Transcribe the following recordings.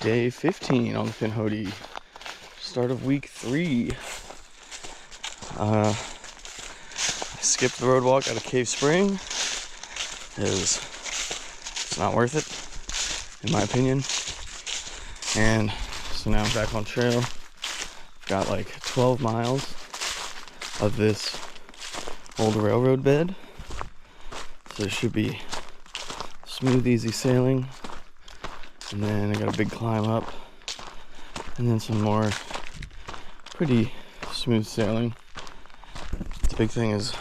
Day 15 on the Pinhoti. Start of week 3. I skipped the road walk out of Cave Spring because it's not worth it, in my opinion. And so now I'm back on trail. Got like 12 miles of this old railroad bed. So it should be smooth, easy sailing. And then I got a big climb up. And then some more pretty smooth sailing. The big thing is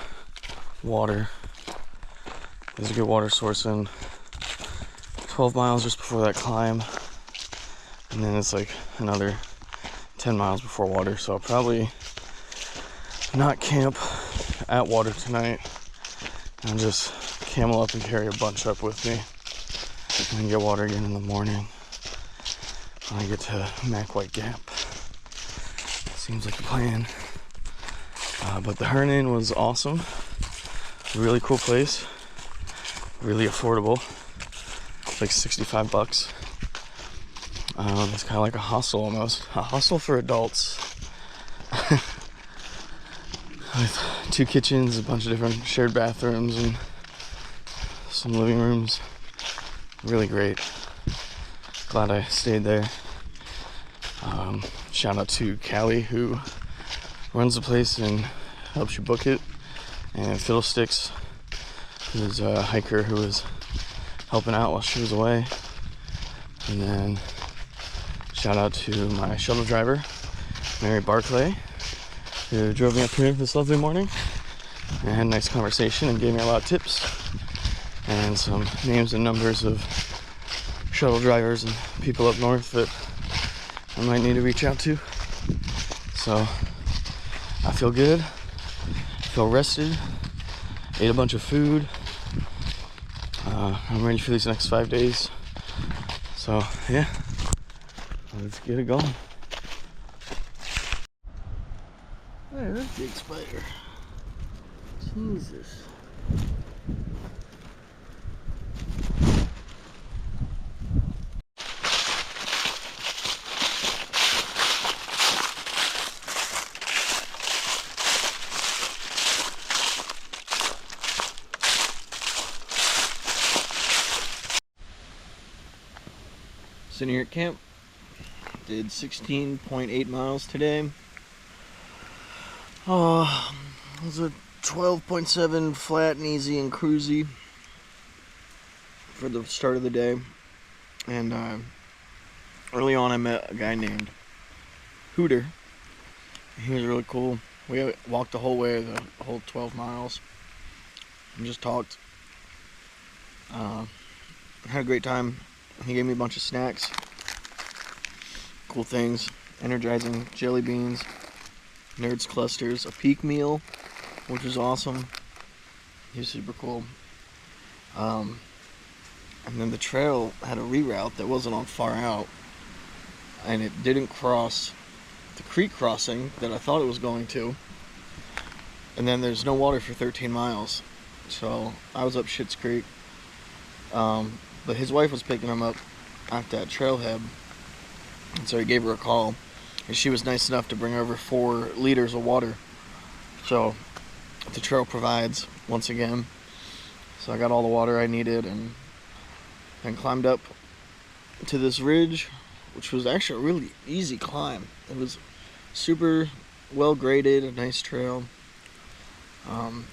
water. There's a good water source in 12 miles just before that climb. And then it's like another 10 miles before water. So I'll probably not camp at water tonight. And just camel up and carry a bunch up with me. And then get water again in the morning when I get to Mac White Gap. Seems like a plan. But the Hernan was awesome. Really cool place. Really affordable. It's like 65 bucks. It's kind of like a hostel almost. A hostel for adults. With 2 kitchens, a bunch of different shared bathrooms, and some living rooms. Really great. Glad I stayed there. Shout out to Callie, who runs the place and helps you book it, and Fiddlesticks, who's a hiker who was helping out while she was away. And then shout out to my shuttle driver, Mary Barclay, who drove me up here this lovely morning and had a nice conversation and gave me a lot of tips and some names and numbers of shuttle drivers and people up north that I might need to reach out to. So I feel good, feel rested, ate a bunch of food. I'm ready for these next 5 days. So yeah, let's get it going. Hey, that's a big spider. Jesus. Sitting here at camp, did 16.8 miles today. It was a 12.7 flat and easy and cruisy for the start of the day. And early on I met a guy named Hooter. He was really cool. We walked the whole way, the whole 12 miles, and just talked. Had a great time. He gave me a bunch of snacks, cool things, energizing jelly beans, Nerds clusters, a peak meal, which was awesome. He was super cool. And then the trail had a reroute that wasn't on far out, and it didn't cross the creek crossing that I thought it was going to. And then there's no water for 13 miles, so I was up Schitt's Creek. But his wife was picking him up at that trailhead, and so he gave her a call, and she was nice enough to bring over 4 liters of water. So the trail provides once again. So I got all the water I needed, and climbed up to this ridge, which was actually a really easy climb. It was super well graded, a nice trail.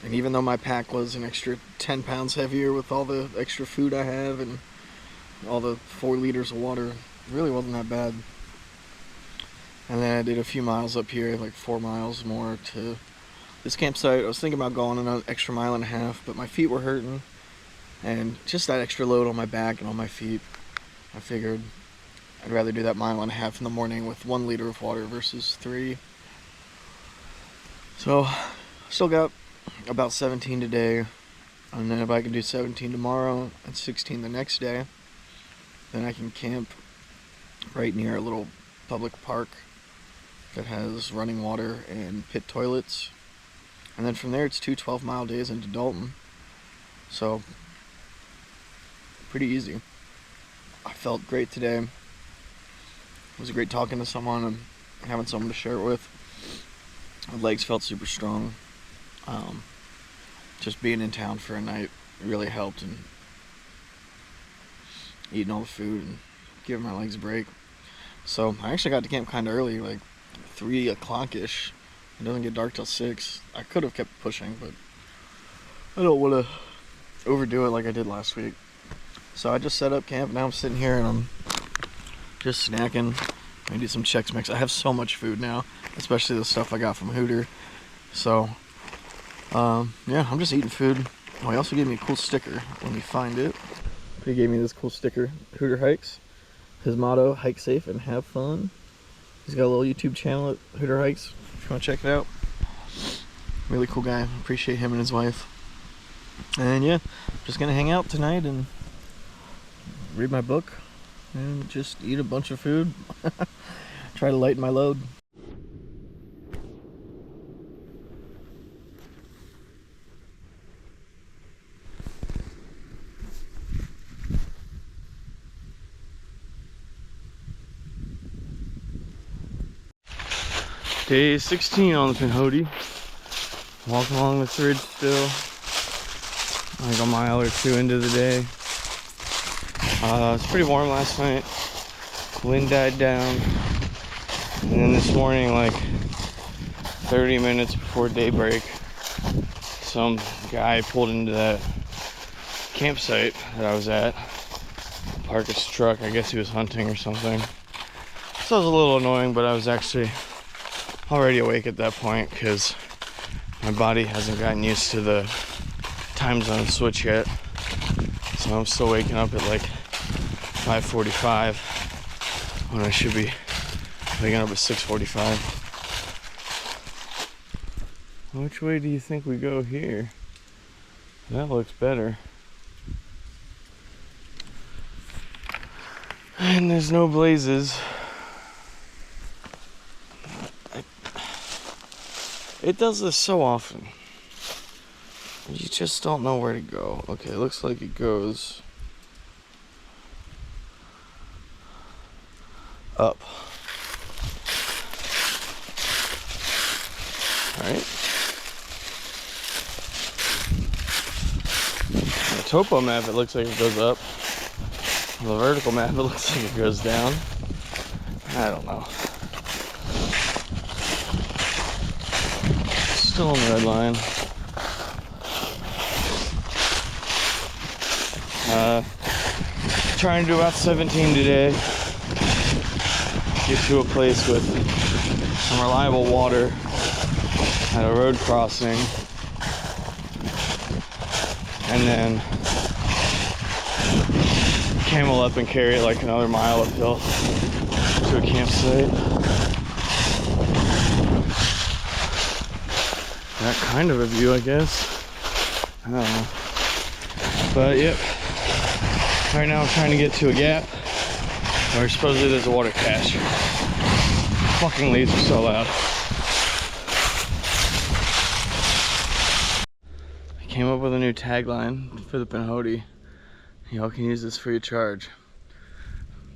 And even though my pack was an extra 10 pounds heavier with all the extra food I have and all the 4 liters of water, it really wasn't that bad. And then I did a few miles up here, like 4 miles more to this campsite. I was thinking about going an extra 1.5 miles, but my feet were hurting, and just that extra load on my back and on my feet, I figured I'd rather do that 1.5 miles in the morning with 1 liter of water versus 3. So still got about 17 today, and then if I can do 17 tomorrow and 16 the next day, then I can camp right near a little public park that has running water and pit toilets. And then from there it's 2 12-mile days into Dalton. So pretty easy. I felt great today. It was great talking to someone and having someone to share it with. My legs felt super strong. Just being in town for a night really helped, and eating all the food and giving my legs a break. So I actually got to camp kind of early, like 3 o'clock-ish. It doesn't get dark till 6. I could have kept pushing, but I don't want to overdo it like I did last week. So I just set up camp. Now I'm sitting here and I'm just snacking. I do some Chex Mix. I have so much food now, especially the stuff I got from Hooter. So, yeah, I'm just eating food. Oh, he also gave me a cool sticker. Let me find it. He gave me this cool sticker. Hooter Hikes. His motto, hike safe and have fun. He's got a little YouTube channel at Hooter Hikes, if you want to check it out. Really cool guy. Appreciate him and his wife. And yeah, just gonna hang out tonight and read my book and just eat a bunch of food. Try to lighten my load. Day 16 on the Pinhoti. Walking along this ridge still. Like a mile or 2 into the day. It's pretty warm last night. Wind died down. And then this morning, like 30 minutes before daybreak, some guy pulled into that campsite that I was at. Parked his truck. I guess he was hunting or something. So it was a little annoying, but I was actually already awake at that point because my body hasn't gotten used to the time zone switch yet. So I'm still waking up at like 5:45 when I should be waking up at 6:45. Which way do you think we go here? That looks better. And there's no blazes. It does this so often. You just don't know where to go. Okay, it looks like it goes up. Alright. On the topo map, it looks like it goes up. On the vertical map, it looks like it goes down. I don't know. Still on the red line. Trying to do about 17 today. Get to a place with some reliable water at a road crossing. And then camel up and carry it like another mile uphill to a campsite. That kind of a view, I guess. I don't know. But yep. Right now I'm trying to get to a gap where supposedly there's a water cache. Fucking leaves are so loud. I came up with a new tagline for the Pinhoti. Y'all can use this free of charge.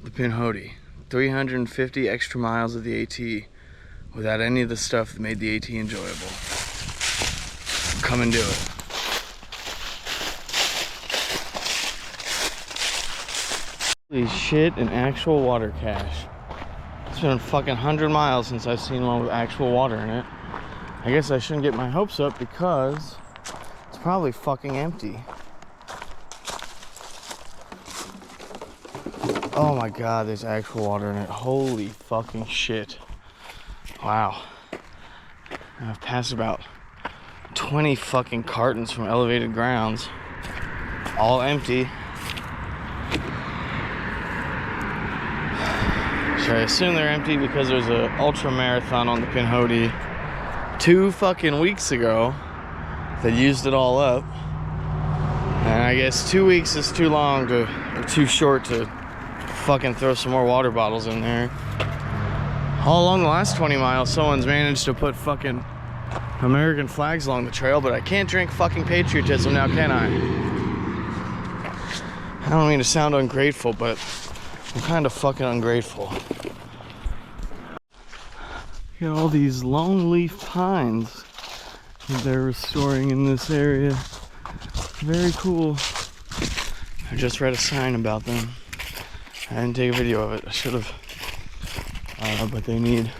The Pinhoti. 350 extra miles of the AT without any of the stuff that made the AT enjoyable. Come and do it. Holy shit, an actual water cache. It's been fucking 100 miles since I've seen one with actual water in it. I guess I shouldn't get my hopes up because it's probably fucking empty. Oh my god, there's actual water in it. Holy fucking shit. Wow. I've passed about 20 fucking cartons from elevated grounds. All empty. So I assume they're empty because there's an ultra marathon on the Pinhoti 2 fucking weeks ago that used it all up. And I guess 2 weeks is too long or too short to fucking throw some more water bottles in there. All along the last 20 miles, someone's managed to put fucking American flags along the trail, but I can't drink fucking patriotism now, can I? I don't mean to sound ungrateful, but I'm kind of fucking ungrateful. Got all these longleaf pines that they're restoring in this area. Very cool. I just read a sign about them. I didn't take a video of it. I should have. But they need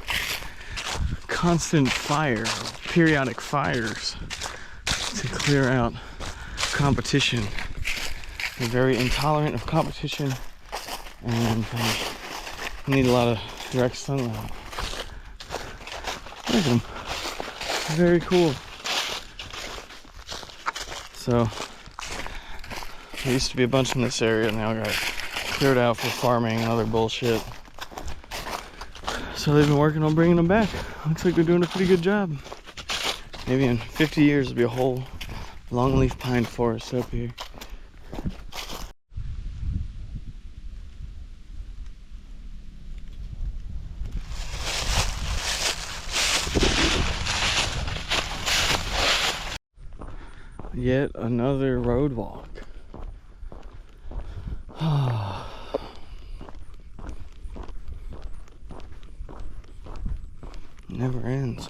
constant fire, periodic fires to clear out competition. They're very intolerant of competition and need a lot of direct sunlight. Look at them. Very cool. So, there used to be a bunch in this area, now got cleared out for farming and other bullshit. So they've been working on bringing them back. Looks like they're doing a pretty good job. Maybe in 50 years there'll be a whole longleaf pine forest up here. Yet another road walk. Never ends.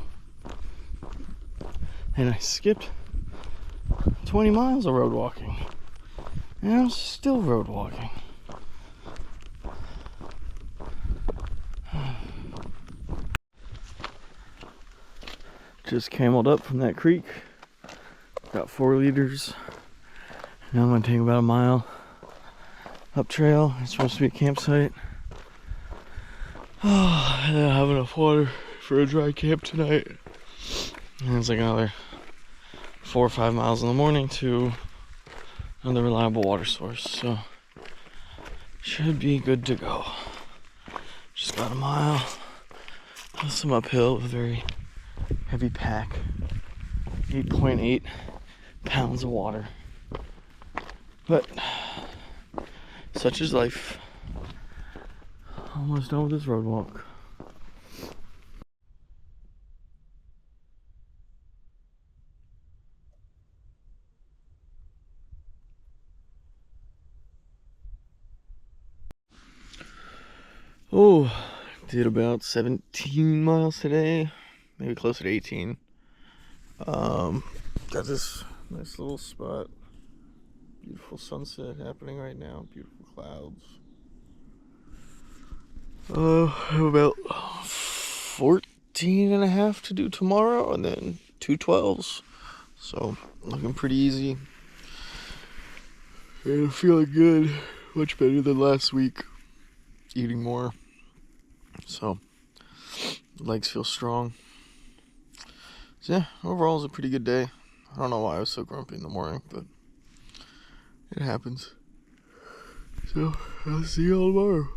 And I skipped 20 miles of road walking. And I'm still road walking. Just cameled up from that creek. Got 4 liters. Now I'm gonna take about a mile up trail. It's supposed to be a campsite. Oh, I don't have enough water for a dry camp tonight. And it's like another 4 or 5 miles in the morning to another reliable water source. So should be good to go. Just got a mile. Some uphill with a very heavy pack. 8.8 pounds of water. But such is life. Almost done with this road walk. Oh, did about 17 miles today, maybe closer to 18. Got this nice little spot. Beautiful sunset happening right now. Beautiful clouds. I have about 14 and a half to do tomorrow, and then 2 12s. So, looking pretty easy. And feeling good. Much better than last week. Eating more. So, legs feel strong. So yeah, overall it's a pretty good day. I don't know why I was so grumpy in the morning, but it happens. So, I'll see you all tomorrow.